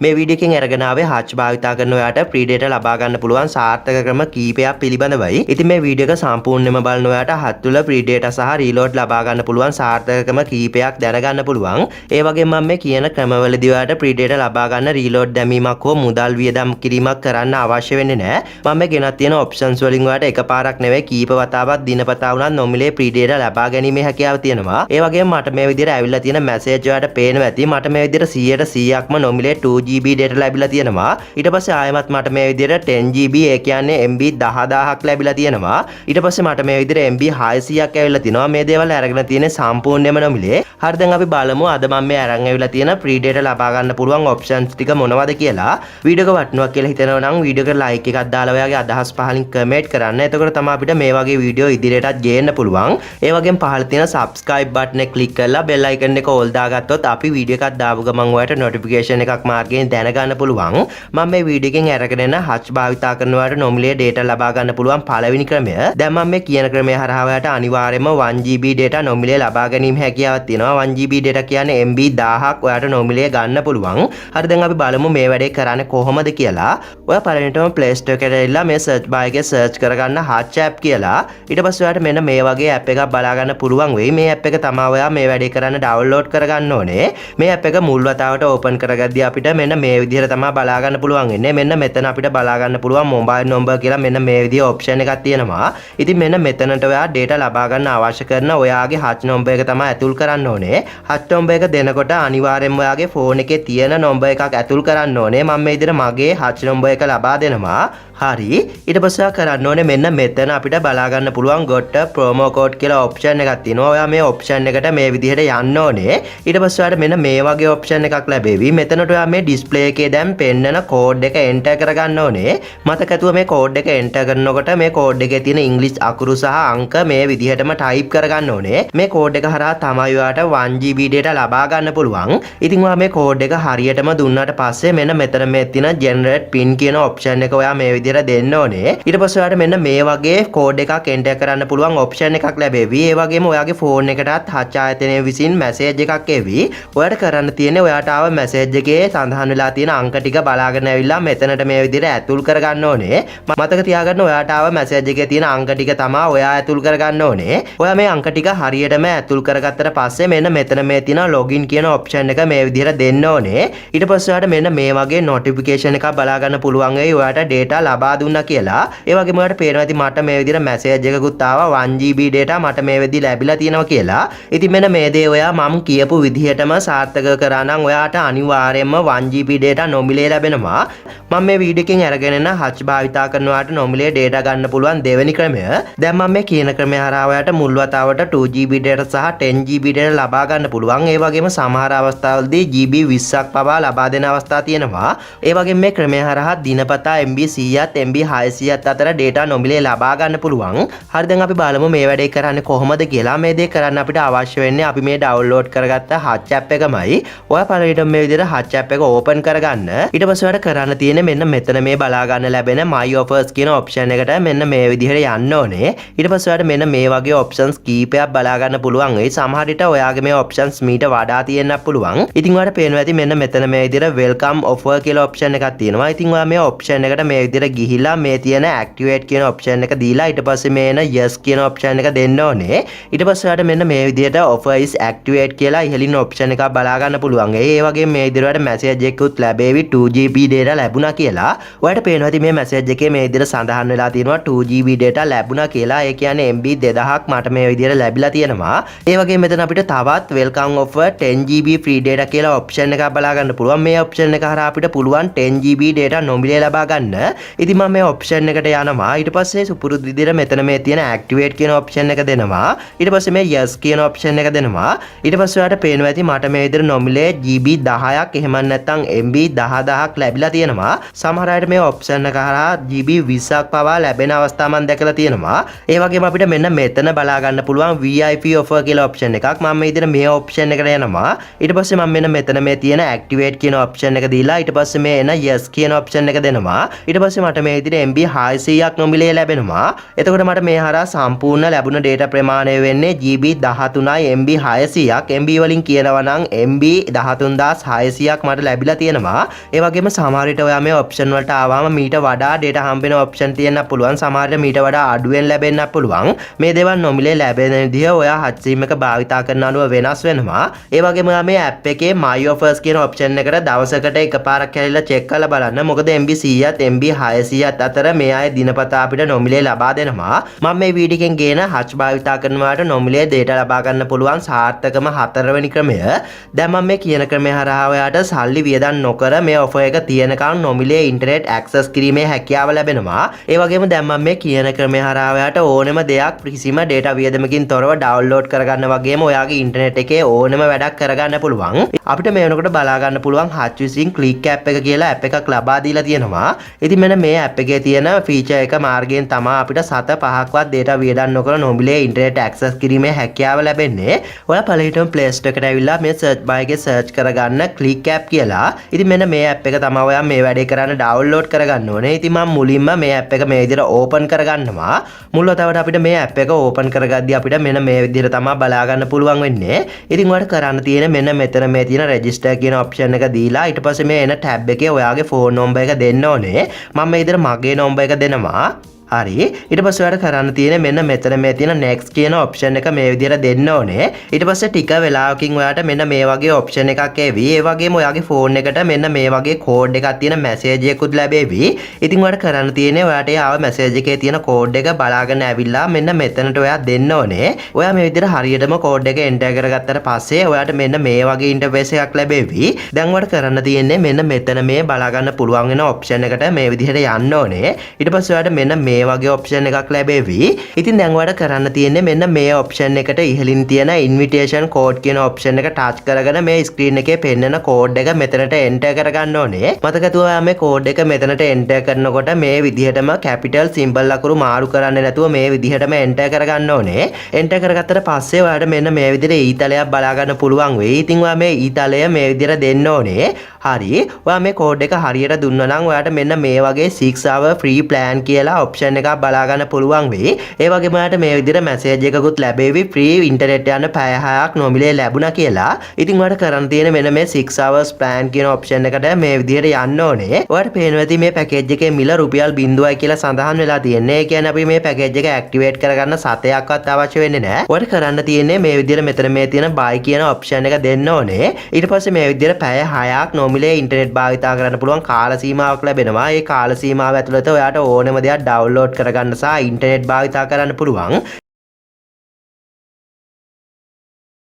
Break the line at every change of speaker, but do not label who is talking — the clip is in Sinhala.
මේ වීඩියෝ එකෙන් අරගෙන ආවේ හච් භාවිතා කරන ඔයාට ෆ්‍රී ඩේටා ලබා ගන්න පුළුවන් සාර්ථක ක්‍රම කීපයක් පිළිබඳවයි. ඉතින් මේ වීඩියෝ එක සම්පූර්ණයෙන්ම බලන ඔයාට හත් තුල ෆ්‍රී ඩේටා සහ රීලෝඩ් ලබා ගන්න පුළුවන් සාර්ථක ක්‍රම කීපයක් දැනගන්න පුළුවන්. ඒ වගේම මම මේ කියන ක්‍රමවලදී ඔයාට ෆ්‍රී ඩේටා ලබා ගන්න රීලෝඩ් දැමීමක් හෝ මුදල් වියදම් කිරීමක් කරන්න අවශ්‍ය වෙන්නේ නැහැ. මම මේ ගෙනත් තියෙන ඔප්ෂන්ස් වලින් ඔයාට එකපාරක් නෙවෙයි කීප වතාවක් දිනපතා වුණත් නොමිලේ ෆ්‍රී ඩේටා ලබා ගැනීමේ හැකියාව තියෙනවා. ඒ වගේම මට මේ විදිහට ඇවිල්ලා තියෙන මැසේජ් ඔයාට පේනවා ඇති. මට මේ විදිහට 100%ක්ම නොමිලේ 2GB data ලැබිලා තියෙනවා. ඊට පස්සේ ආයෙමත් මට මේ විදිහට 10GB ඒ කියන්නේ MB 10000ක් ලැබිලා තියෙනවා. ඊට පස්සේ මට මේ විදිහට MB 600ක් ඇවිල්ලා තිනවා. මේ දේවල් අරගෙන තියෙන්නේ සම්පූර්ණයෙන්ම නොමිලේ. හරි දැන් අපි බලමු අද මම මේ අරන් ඇවිල්ලා තියෙන ෆ්‍රී ඩේටා ලබා ගන්න පුළුවන් ඔප්ෂන්ස් ටික මොනවද කියලා. වීඩියෝ එක වටිනවා කියලා හිතනවා නම් වීඩියෝ එකට ලයික් එකක් දාලා ඔයාගේ අදහස් පහලින් කමෙන්ට් කරන්න. එතකොට තමයි අපිට මේ වගේ වීඩියෝ ඉදිරියටත් ගේන්න පුළුවන්. ඒ වගේම පහළ තියෙන subscribe button එක click කරලා bell icon එක all දාගත්තොත් අපි වීඩියෝ එකක් දාපු ගමන් ඔයාලට notification එකක් මාර්ගයෙන් දැනගන්න පුළුවන්. මම මේ වීඩියෝ එකෙන් අරගෙන එන හච් භාවිතා කරන ඔයාලට නොමිලේ data ලබා ගන්න පුළුවන් පළවෙනි ක්‍රමය. දැන් මම මේ කියන ක්‍රමය හරහා ඔයාලට අනිවාර්යයෙන්ම 1GB data නොමිලේ ලබා ගැනීම හැකියාවක් තියෙනවා. 1GB data කියන්නේ MB 1000ක් ඔයාලට නොමිලේ ගන්න පුළුවන්. හරි දැන් අපි බලමු මේ වැඩේ කරන්නේ කොහොමද කියලා. ඔයා පළවෙනිටම Play Store එකට ඇවිල්ලා මේ search bar එකේ search කරගන්න හච් app කියලා. ඊට පස්සේ ඔයාලට මෙන්න මේ වගේ app එකක් බලා ගන්න පුළුවන් වෙයි. මේ app එක තමයි ඔයා මේ වැඩේ කරන්න download කරගන්න ඕනේ. මේ app එක මුල් වතාවට open කරගද්දී අපිට මෙන්න මේ විදිහට තමයි බලා ගන්න පුළුවන් වෙන්නේ. මෙන්න මෙතන අපිට බලා ගන්න පුළුවන් mobile number කියලා මෙන්න මේ විදිහේ option එකක් තියෙනවා. ඉතින් මෙන්න මෙතනට ඔයා data ලබා ගන්න අවශ්‍ය කරන ඔයාගේ හච් number එක තමයි ඇතුල් කරන්න ඕනේ. හච් number එක දෙනකොට අනිවාර්යෙන්ම ඔයාගේ phone එකේ තියෙන number එකක් ඇතුල් කරන්න ඕනේ. මම මේ විදිහට මගේ හච් number එක ලබා දෙනවා. හරි ඊට පස්සේ කරන්න ඕනේ මෙන්න මෙතන අපිට බලා ගන්න පුළුවන් got promo code කියලා option එකක් තියෙනවා. ඔයා මේ option එකට මේ විදිහට යන්න ඕනේ. ඊට පස්සේ ඔයාලට මෙන්න මේ වගේ option එකක් ලැබෙවි. මෙතනට ඔයා මේ display එකේ දැන් පෙන්නන code එක enter කරගන්න ඕනේ. මතකතුව මේ code එක enter කරනකොට මේ code එකේ තියෙන english අකුරු සහ අංක මේ විදිහටම type කරගන්න ඕනේ. මේ code එක හරහා තමයි ඔයාට 1GB data ලබා ගන්න පුළුවන්. ඉතින් ඔයා මේ code එක හරියටම දුන්නාට පස්සේ මෙන්න මෙතන මේ තියෙන generate pin කියන option එක ඔයා මේ දෙන්න ඕනේ. ඊට පස්සේ ඔයාලට මෙන්න මේ වගේ කෝඩ් එකක් එන්ටර් කරන්න පුළුවන් ඔප්ෂන් එකක් ලැබෙවි. ඒ වගේම ඔයාගේ ෆෝන් එකටත් හච් ආයතනය විසින් මැසේජ් එකක් එවි. ඔයාලට කරන්න තියෙන්නේ ඔයාට ආව මැසේජ් එකේ සඳහන් වෙලා තියෙන අංක ටික බලාගෙන ඇවිල්ලා මෙතනට මේ විදිහට ඇතුල් කරගන්න ඕනේ. මතක තියාගන්න ඔයාට ආව මැසේජ් එකේ තියෙන අංක ටික තමයි ඔයා ඇතුල් කරගන්න ඕනේ. ඔයා මේ අංක ටික හරියටම ඇතුල් කරගත්තට පස්සේ මෙන්න මෙතන මේ තියෙන login කියන ඔප්ෂන් එක මේ විදිහට දෙන්න ඕනේ. ඊට පස්සේ ඔයාට මෙන්න මේ වගේ notification එකක් බලා ගන්න පුළුවන් වෙයි. ඔයාට data ලබා දුන්නා කියලා. ඒ වගේම ඔයාලට පේනවා ඉතින් මට මේ විදිහට මැසේජ් එකකුත් ආවා 1GB data මට මේ වෙද්දි ලැබිලා තියෙනවා කියලා. ඉතින් මෙන්න මේ දේ ඔයා මම කියපු විදිහටම සාර්ථක කරා නම් ඔයාට අනිවාර්යයෙන්ම 1GB data නොමිලේ ලැබෙනවා. මම මේ වීඩියෝ එකෙන් අරගෙන යන හච් භාවිතා කරන ඔයාට නොමිලේ data ගන්න පුළුවන් දෙවෙනි ක්‍රමය. දැන් මම මේ කියන ක්‍රමය හරහා ඔයාට මුල් වතාවට 2GB data සහ 10GB data ලබා ගන්න පුළුවන්. ඒ වගේම සමහර අවස්ථාවලදී GB 20ක් පවා ලබා දෙන අවස්ථා තියෙනවා. ඒ වගේම මේ ක්‍රමය හරහා දිනපතා MB 100ත් MB 600ත් අතර data නොමිලේ ලබා ගන්න පුළුවන්. හරි දැන් අපි බලමු මේ වැඩේ කරන්නේ කොහොමද කියලා. මේ දේ කරන්න අපිට අවශ්‍ය වෙන්නේ අපි මේ download කරගත්ත හච් app එකමයි. ඔයා පළවෙනිට මේ විදිහට හච් app එක open කරගන්න. ඊට පස්සේ ඔයාලට කරන්න තියෙන්නේ මෙන්න මෙතන මේ බලා ගන්න ලැබෙන my offers කියන option එකට මෙන්න මේ විදිහට යන්න ඕනේ. ඊට පස්සේ ඔයාලට මෙන්න මේ වගේ options කීපයක් බලා ගන්න පුළුවන්. ඒ සමහර විට ඔයාගේ මේ options මීට වඩා තියෙන්නත් පුළුවන්. ඉතින් ඔයාලට පේනවා ඇති මෙන්න මෙතන මේ විදිහට welcome offer කියලා option එකක් තියෙනවා. ඉතින් ඔයා මේ option එකට මේ විදිහට ගිහිලා මේ තියෙන activate කියන option එක දීලා ඊට පස්සේ මේ එන yes කියන option එක දෙන්න ඕනේ. ඊට පස්සේ ඔයාලට මෙන්න මේ විදිහට offer is activate කියලා ඉහළින් option එකක් බලා ගන්න පුළුවන්. ඒ වගේම මේ විදිහට ඔයාලට message එකකුත් ලැබෙවි 2GB data ලැබුණා කියලා. ඔයාලට පේනවා ඉතින් මේ message එකේ මේ විදිහට සඳහන් වෙලා තියෙනවා 2GB data ලැබුණා කියලා. ඒ කියන්නේ MB 2000ක් මට මේ විදිහට ලැබිලා තියෙනවා. ඒ වගේම මෙතන අපිට තවත් welcome offer 10GB free data කියලා option එකක් බලා ගන්න පුළුවන්. මේ option එක හරහා අපිට පුළුවන් 10GB data නොමිලේ ලබා ගන්න. ඉතින් මම මේ option එකට යනවා. ඊට පස්සේ සුපුරුදු විදිහට මෙතන මේ තියෙන activate කියන option එක දෙනවා. ඊට පස්සේ මේ yes කියන option එක දෙනවා. ඊට පස්සේ ඔයාලට පේනවා ඇති මට මේ විදිහට නොමිලේ GB 10ක් එහෙම නැත්නම් MB 10000ක් ලැබිලා තියෙනවා. සමහර අයට මේ option එක හරහා GB 20ක් පවා ලැබෙන අවස්ථා මම දැකලා තියෙනවා. ඒ වගේම අපිට මෙන්න මෙතන බලා ගන්න පුළුවන් VIP offer කියලා option එකක්. මම මේ විදිහට මේ option එකට යනවා. ඊට පස්සේ මම මෙන්න මෙතන මේ තියෙන activate කියන option එක දීලා ඊට පස්සේ මේ එන yes කියන option එක දෙනවා. ඊට පස්සේ මට මට මේ විදිහට MB 600ක් නොමිලේ ලැබෙනවා. එතකොට මට මේ හරහා සම්පූර්ණ ලැබුණ data ප්‍රමාණය වෙන්නේ GB 13යි MB 600ක්. MB වලින් කියනවා නම් MB 13600ක් මට ලැබිලා තියෙනවා. ඒ වගේම සමහර විට ඔයා මේ option වලට ආවම මීට වඩා data හම්බ වෙන option තියෙන්න පුළුවන්. සමහර විට මීට වඩා අඩුවෙන් ලැබෙන්න පුළුවන්. මේ දේවල් නොමිලේ ලැබෙන විදිහ ඔයා හච් sim එක භාවිතා කරන අනුව වෙනස් වෙනවා. ඒ වගේම මේ app එකේ my offers කියන option එකට දවසකට එකපාරක් හැරිලා check කරලා බලන්න. මොකද MB 100ත් MB 600ත් අතර මේ අය දිනපතා අපිට නොමිලේ ලබා දෙනවා. මම මේ වීඩියෝ එකෙන් ගේන හච් භාවිතා කරනවාට නොමිලේ data ලබා ගන්න පුළුවන් සාර්ථකම හතරවෙනි ක්‍රමය. දැන් මම මේ කියන ක්‍රමය හරහා ඔයාට සල්ලි වියදම් නොකර මේ offer එක තියෙනකන් නොමිලේ ඉන්ටර්නෙට් access කිරීමේ හැකියාව ලැබෙනවා. ඒ වගේම දැන් මම මේ කියන ක්‍රමය හරහා ඔයාට ඕනෙම දෙයක් කිසිම data වියදමකින් තොරව download කරගන්න වගේම ඔයාගේ ඉන්ටර්නෙට් එකේ ඕනෙම වැඩක් කරගන්න පුළුවන්. අපිට මේ වෙනකොට බලා ගන්න පුළුවන් හච් විසින් click app එක කියලා app එකක් ලබා දීලා තියෙනවා. ඉතින් මෙන්න මේ app එකේ තියෙන feature එක මාර්ගයෙන් තමයි අපිට සත 5ක්වත් data වියදම් නොකර නොමිලේ ඉන්ටර්නෙට් access කිරීමේ හැකියාව ලැබෙන්නේ. ඔයා පළවෙනිටම Play Store එකට ඇවිල්ලා මේ search bar එකේ search කරගන්න click app කියලා. ඉතින් මෙන්න මේ app එක තමයි ඔයා මේ වැඩේ කරන්න download කරගන්න ඕනේ. ඉතින් මම මුලින්ම මේ app එක මේ විදිහට open කරගන්නවා. මුල් වතාවට අපිට මේ app එක open කරගද්දී අපිට මෙන්න මේ විදිහට තමයි බලා ගන්න පුළුවන් වෙන්නේ. ඉතින් ඔයාලට කරන්න තියෙන්නේ මෙන්න මෙතන මේ තියෙන register කියන option එක දීලා ඊට පස්සේ මේ එන tab එකේ ඔයාගේ phone number එක දෙන්න ඕනේ. මම මේ විදිහට මගේ number එක දෙනවා. හරි ඊට පස්සේ ඔයාලට කරන්න තියෙන්නේ මෙන්න මෙතන මේ තියෙන next කියන option එක මේ විදිහට දෙන්න ඕනේ. ඊට පස්සේ ටික වෙලාවකින් ඔයාට මෙන්න මේ වගේ option එකක් එවි. ඒ වගේම ඔයාගේ phone එකට මෙන්න මේ වගේ code එකක් තියෙන message එකකුත් ලැබෙවි. ඉතින් ඔයාලට කරන්න තියෙන්නේ ඔයාට ආව message එකේ තියෙන code එක බලාගෙන ඇවිල්ලා මෙන්න මෙතනට ඔයා දෙන්න ඕනේ. ඔයා මේ විදිහට හරියටම code එක enter කරගත්තට පස්සේ ඔයාට මෙන්න මේ වගේ interface එකක් ලැබෙවි. දැන් ඔයාලට කරන්න තියෙන්නේ මෙන්න මෙතන මේ බලා ගන්න පුළුවන් වෙන option එකට මේ විදිහට යන්න ඕනේ. ඊට පස්සේ ඔයාට මෙන්න මේ වගේ option එකක් ලැබෙවි. ඉතින් දැන් ඔයාලට කරන්න තියෙන්නේ මෙන්න මේ option එකට ඉහළින් තියෙන invitation code කියන option එක touch කරගෙන මේ screen එකේ පෙන්නන code එක මෙතනට enter කරගන්න ඕනේ. මතකද ඔයා මේ code එක මෙතනට enter කරනකොට මේ විදිහටම capital symbol ලකුණු මාරු කරන්නේ නැතුව මේ විදිහටම enter කරගන්න ඕනේ. enter කරගත්තට පස්සේ ඔයාලට මෙන්න මේ විදිහට ඊතලයක් බලා ගන්න පුළුවන් වෙයි. ඉතින් ඔයා මේ ඊතලය මේ විදිහට දෙන්න ඕනේ. හරි ඔයා මේ code එක හරියට දුන්නා නම් ඔයාට මෙන්න මේ වගේ 6 hour free plan කියලා option එකක් බලා ගන්න පුළුවන් වෙයි. ඒ වගේම ඔයාලට මේ විදිහට message එකකුත් ලැබෙවි free internet යන පැය 6ක් නොමිලේ ලැබුණා කියලා. ඉතින් ඔයාලට කරන්න තියෙන මෙන්න මේ 6 hours plan කියන option එකට මේ විදිහට යන්න ඕනේ. ඔයාලට පේනවා ඇති මේ package එකේ මිල රුපියල් 0යි කියලා සඳහන් වෙලා තියෙන්නේ. ඒ කියන්නේ අපි මේ package එක activate කරගන්න සතයක්වත් අවශ්‍ය වෙන්නේ නැහැ. ඔයාලට කරන්න තියෙන්නේ මේ විදිහට මෙතන මේ තියෙන buy කියන option එක දෙන්න ඕනේ. ඊට පස්සේ මේ විදිහට පැය 6ක් නොමිලේ ඉන්ටර්නෙට් භාවිතා කරන්න පුළුවන් කාල සීමාවක් ලැබෙනවා. ඒ කාල සීමාව ඇතුළත ඔයාට ඕනෙම දෙයක් download කරගන්න සහ ඉන්ටර්නෙට් භාවිතා කරන්න පුළුවන්.